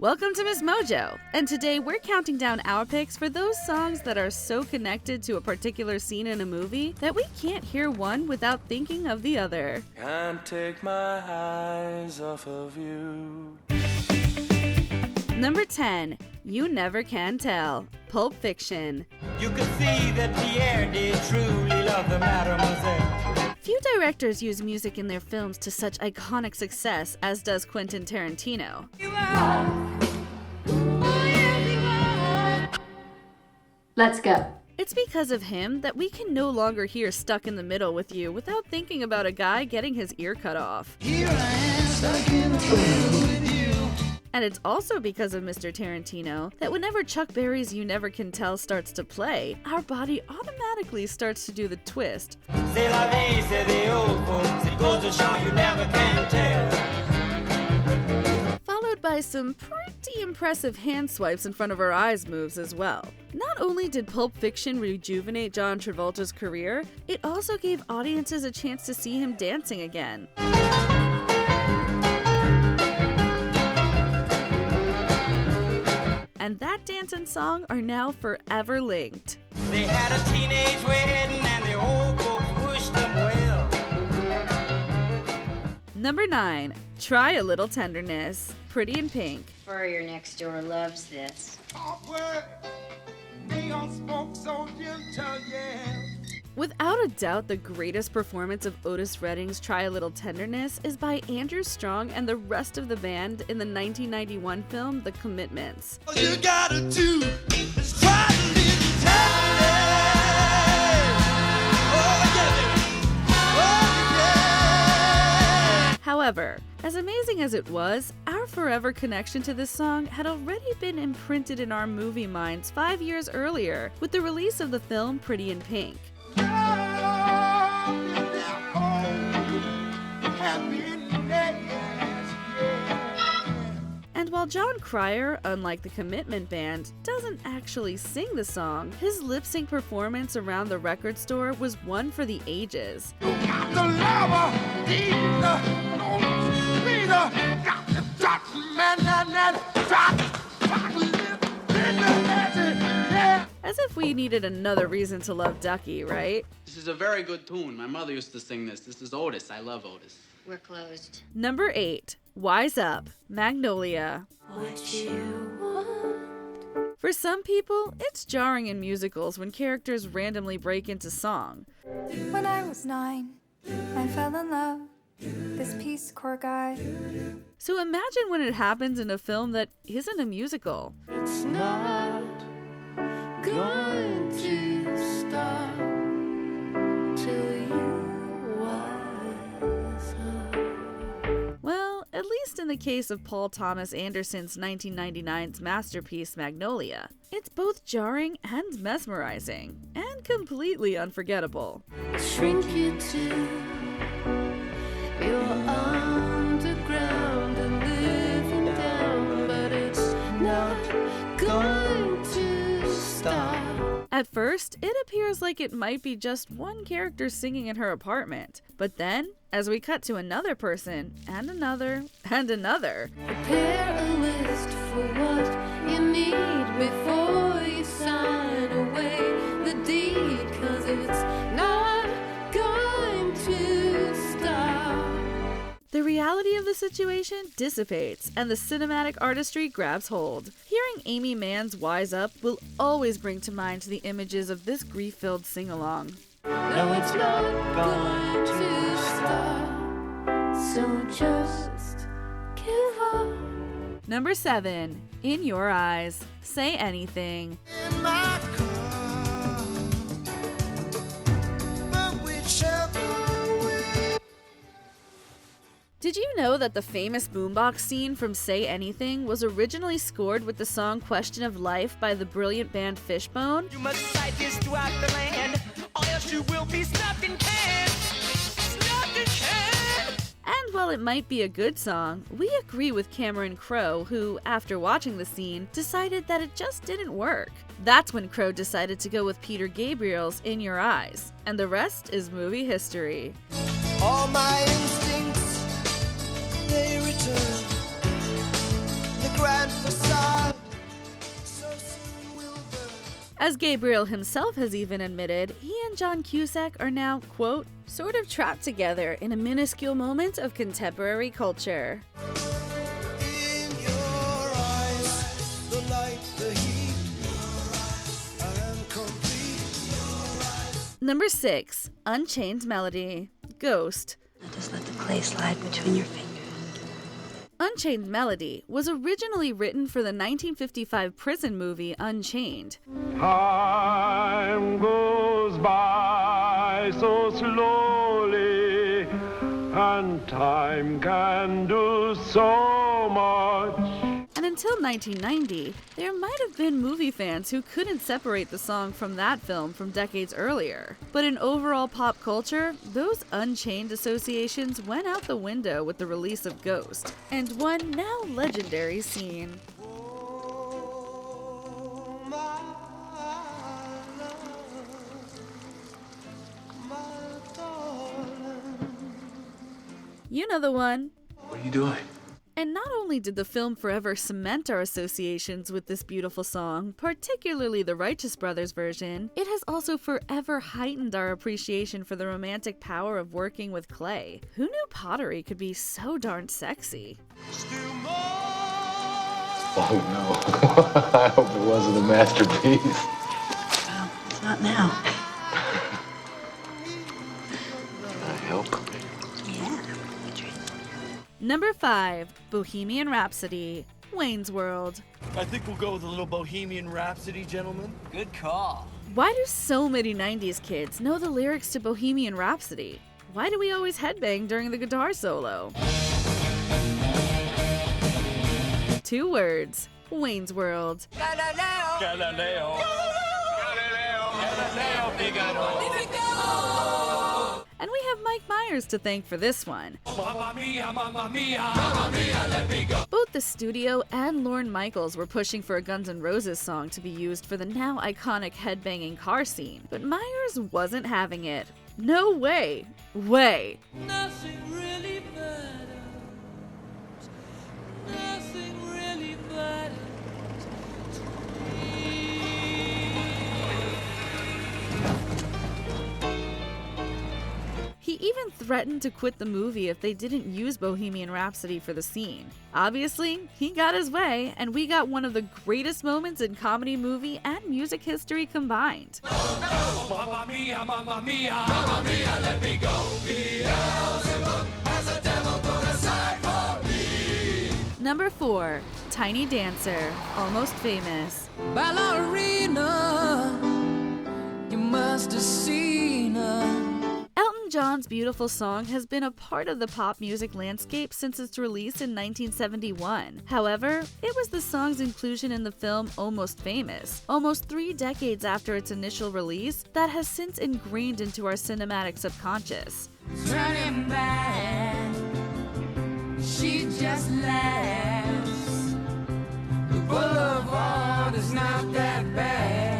Welcome to MsMojo, and today we're counting down our picks for those songs that are so connected to a particular scene in a movie that we can't hear one without thinking of the other. Can't take my eyes off of you. Number 10, You Never Can Tell, Pulp Fiction. You could see that Pierre did truly love the mademoiselle. Few directors use music in their films to such iconic success as does Quentin Tarantino. Let's go. It's because of him that we can no longer hear Stuck in the Middle with You without thinking about a guy getting his ear cut off. Here I am, stuck in the middle with you. And it's also because of Mr. Tarantino that whenever Chuck Berry's You Never Can Tell starts to play, our body automatically starts to do the twist. C'est la vie, say the old folks. It goes to show you never can tell. Followed by some pretty impressive hand swipes in front of our eyes moves as well. Not only did Pulp Fiction rejuvenate John Travolta's career, it also gave audiences a chance to see him dancing again. And that dance and song are now forever linked. They had a teenage wedding and the old folks wished them well. Number 9, Try a Little Tenderness, Pretty in Pink. Furrier next door loves this. Without a doubt, the greatest performance of Otis Redding's Try a Little Tenderness is by Andrew Strong and the rest of the band in the 1991 film The Commitments. All you gotta do is try a little tenderness. Oh, yeah, baby. Oh, yeah. However, as amazing as it was, our forever connection to this song had already been imprinted in our movie minds 5 years earlier with the release of the film Pretty in Pink. And while John Cryer, unlike the Commitment Band, doesn't actually sing the song, his lip-sync performance around the record store was one for the ages. As if we needed another reason to love Ducky, right? This is a very good tune. My mother used to sing this. This is Otis. I love Otis. We're closed. Number 8, Wise Up, Magnolia. What you want? For some people, it's jarring in musicals when characters randomly break into song. When I was 9, I fell in love with this Peace Corps guy. So imagine when it happens in a film that isn't a musical. It's not going to stop till you wise up. Well, at least in the case of Paul Thomas Anderson's 1999's masterpiece Magnolia, it's both jarring and mesmerizing, and completely unforgettable. Shrink you to your underground and living down, but it's not going to stop. At first, it appears like it might be just one character singing in her apartment, but then, as we cut to another person, and another, and another, Prepare a list for what you need before you sign away the deed, 'cause it's not going to stop. the reality of the situation dissipates and the cinematic artistry grabs hold. Hearing Amy Mann's Wise Up will always bring to mind the images of this grief-filled sing-along. No, it's not going to stop, so just give up. Number 7, In Your Eyes, Say Anything. In my car, but whichever way. Did you know that the famous boombox scene from Say Anything was originally scored with the song Question of Life by the brilliant band Fishbone? You must cite this throughout the land, or else you will be snuffed in can. Snuffed in can. And while it might be a good song, we agree with Cameron Crowe, who, after watching the scene, decided that it just didn't work. That's when Crowe decided to go with Peter Gabriel's In Your Eyes, and the rest is movie history. All my instincts, they return. The grand facade. So soon we'll burn. As Gabriel himself has even admitted, he and John Cusack are now, quote, sort of trapped together in a minuscule moment of contemporary culture. In your eyes, the light, the heat, I am complete. Number 6. Unchained Melody, Ghost. Now just let the clay slide between your fingers. Unchained Melody was originally written for the 1955 prison movie Unchained. Time goes by so slowly, and time can do so much. And until 1990, there might have been movie fans who couldn't separate the song from that film from decades earlier. But in overall pop culture, those Unchained associations went out the window with the release of Ghost, and one now legendary scene. Oh, my love, my darling. You know the one. What are you doing? And not only did the film forever cement our associations with this beautiful song, particularly the Righteous Brothers version, it has also forever heightened our appreciation for the romantic power of working with clay. Who knew pottery could be so darn sexy? Still more. Oh no. I hope it wasn't a masterpiece. Well, it's not now. Can I help? Yeah. Number 5. Bohemian Rhapsody, Wayne's World. I think we'll go with a little Bohemian Rhapsody, gentlemen. Good call. Why do so many 90s kids know the lyrics to Bohemian Rhapsody? Why do we always headbang during the guitar solo? 2 words, Wayne's World. Galileo. Galileo. Galileo Figaro. And we have Mike Myers to thank for this one. Mamma mia, mamma mia. Mamma mia, let me go. Both the studio and Lorne Michaels were pushing for a Guns N' Roses song to be used for the now iconic headbanging car scene, but Myers wasn't having it. No way. Way. Nothing really matters. Nothing really matters. He even threatened to quit the movie if they didn't use Bohemian Rhapsody for the scene. Obviously, he got his way, and we got one of the greatest moments in comedy, movie, and music history combined. Mamma mia, mamma mia. Mamma mia, let me go. Beelzebub has a devil put aside for me. Number 4. Tiny Dancer, Almost Famous. Ballerina, you must have seen her. Elton John's beautiful song has been a part of the pop music landscape since its release in 1971. However, it was the song's inclusion in the film Almost Famous, almost 3 decades after its initial release, that has since ingrained into our cinematic subconscious. Turning back, she just laughs. The boulevard is not that bad.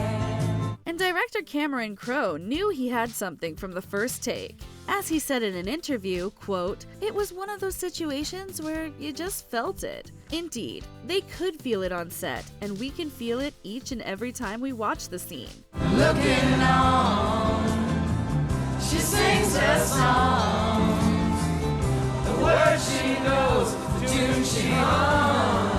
And director Cameron Crowe knew he had something from the first take. As he said in an interview, quote, "It was one of those situations where you just felt it." Indeed, they could feel it on set, and we can feel it each and every time we watch the scene. Looking on, she sings her songs. The words she knows, the tune she hums.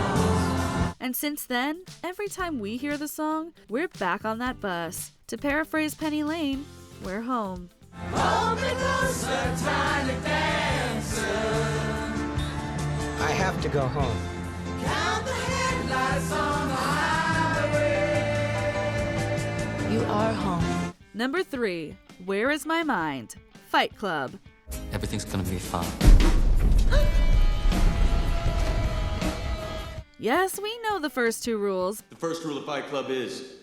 And since then, every time we hear the song, we're back on that bus. To paraphrase Penny Lane, we're home. Home because a tiny dancer. I have to go home. Count the headlights on the highway. You are home. Number 3. Where Is My Mind? Fight Club. Everything's gonna be fine. Yes, we know the first 2 rules, The first rule of Fight Club is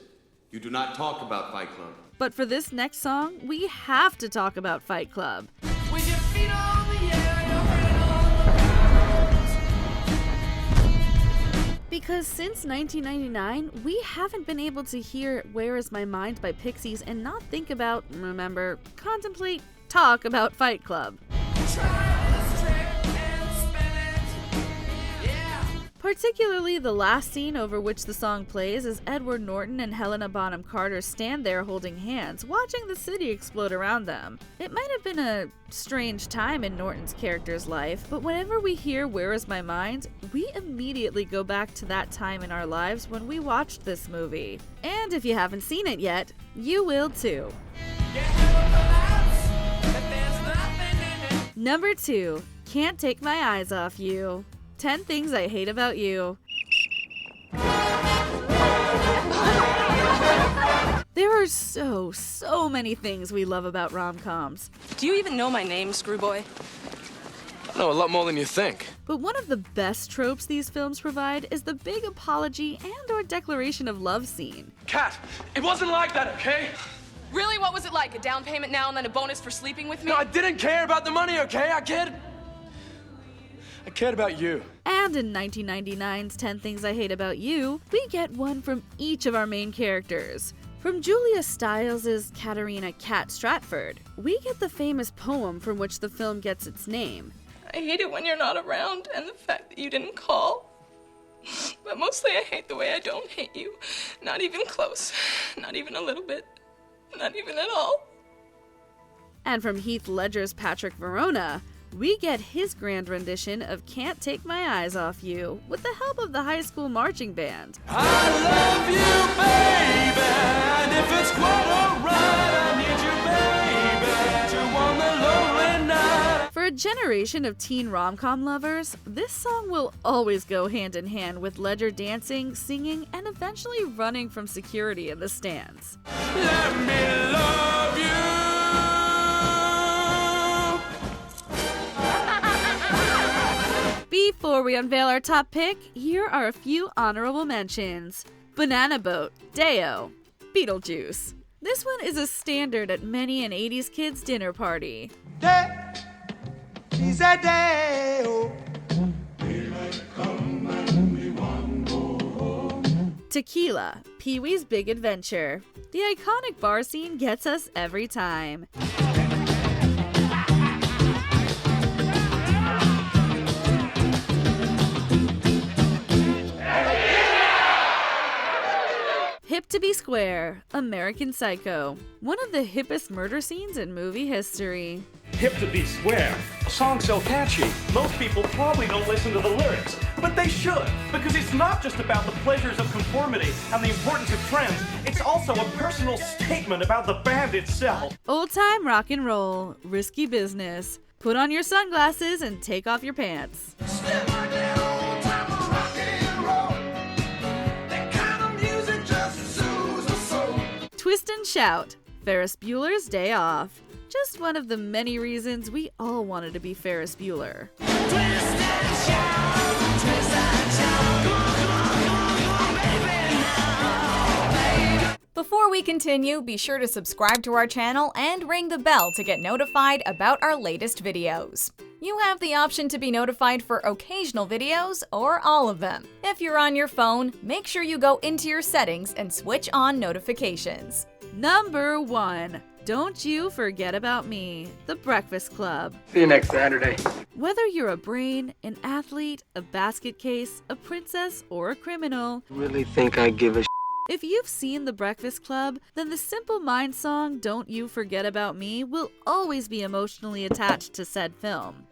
you do not talk about Fight Club. but for this next song, we have to talk about Fight Club. With your feet on the air, Because since 1999, we haven't been able to hear Where Is My Mind by Pixies and not think about, remember, contemplate, talk about Fight Club. Particularly the last scene over which the song plays as Edward Norton and Helena Bonham Carter stand there holding hands, watching the city explode around them. It might have been a strange time in Norton's character's life, but whenever we hear Where Is My Mind, we immediately go back to that time in our lives when we watched this movie. And if you haven't seen it yet, you will too. Number 2, Can't Take My Eyes Off You. 10 Things I Hate About You. There are so many things we love about rom-coms. Do you even know my name, Screwboy? I know a lot more than you think. But one of the best tropes these films provide is the big apology and/or declaration of love scene. Kat, it wasn't like that, okay? Really? What was it like? A down payment now and then a bonus for sleeping with me? No, I didn't care about the money, okay? I cared about you. And in 1999's 10 Things I Hate About You, we get one from each of our main characters. From Julia Stiles' Katerina Kat Stratford, we get the famous poem from which the film gets its name. I hate it when you're not around and the fact that you didn't call. But mostly I hate the way I don't hate you. Not even close. Not even a little bit. Not even at all. And from Heath Ledger's Patrick Verona, we get his grand rendition of Can't Take My Eyes Off You with the help of the high school marching band. I love you, baby, and if it's quite alright, I need you, baby, to warm the lonely night. For a generation of teen rom-com lovers, this song will always go hand in hand with Ledger dancing, singing, and eventually running from security in the stands. Let me love you. Before we unveil our top pick, here are a few honorable mentions. Banana Boat, Deo, Beetlejuice. This one is a standard at many an 80s kids' dinner party. Tequila, Pee-wee's Big Adventure. The iconic bar scene gets us every time. Hip to be Square, American Psycho. One of the hippest murder scenes in movie history. Hip to be square. A song so catchy, most people probably don't listen to the lyrics. But they should, because it's not just about the pleasures of conformity and the importance of trends, it's also a personal statement about the band itself. Old-time rock and roll, risky business. Put on your sunglasses and take off your pants. Twist and Shout, Ferris Bueller's Day Off. Just one of the many reasons we all wanted to be Ferris Bueller. Before we continue, be sure to subscribe to our channel and ring the bell to get notified about our latest videos. You have the option to be notified for occasional videos or all of them. If you're on your phone, make sure you go into your settings and switch on notifications. Number 1. Don't You Forget About Me, The Breakfast Club. See you next Saturday. Whether you're a brain, an athlete, a basket case, a princess, or a criminal, Really think I give a if you've seen The Breakfast Club, then the Simple Minds song Don't You Forget About Me will always be emotionally attached to said film.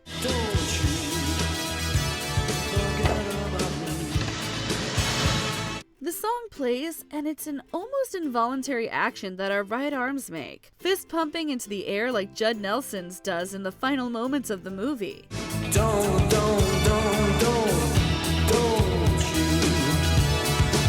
The song plays, and it's an almost involuntary action that our right arms make, fist pumping into the air like Judd Nelson's does in the final moments of the movie. Don't you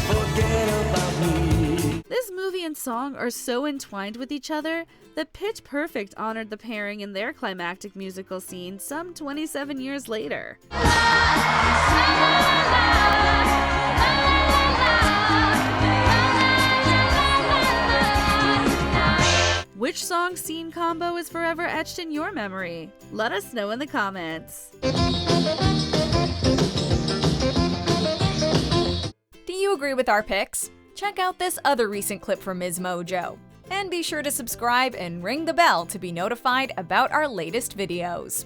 forget about me. This movie and song are so entwined with each other that Pitch Perfect honored the pairing in their climactic musical scene some 27 years later. Which song scene combo is forever etched in your memory? Let us know in the comments. Do you agree with our picks? Check out this other recent clip from MsMojo. And be sure to subscribe and ring the bell to be notified about our latest videos.